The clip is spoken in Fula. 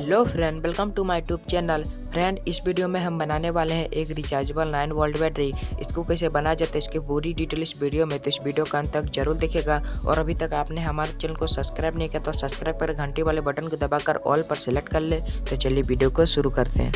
Hello friend, welcome to my YouTube channel. Friend, इस video में हम बनाने वाले हैं एक रिचार्जेबल 9 वोल्ट बैटरी। इसको कैसे बनाया जाता है इसकी पूरी डिटेल इस वीडियो में, तो इस वीडियो का अंत तक जरूर देखिएगा। और अभी तक आपने हमारे चैनल को सब्सक्राइब नहीं किया तो सब्सक्राइब कर घंटी वाले बटन को दबाकर ऑल पर सेलेक्ट कर ले। तो चलिए वीडियो को शुरू करते हैं।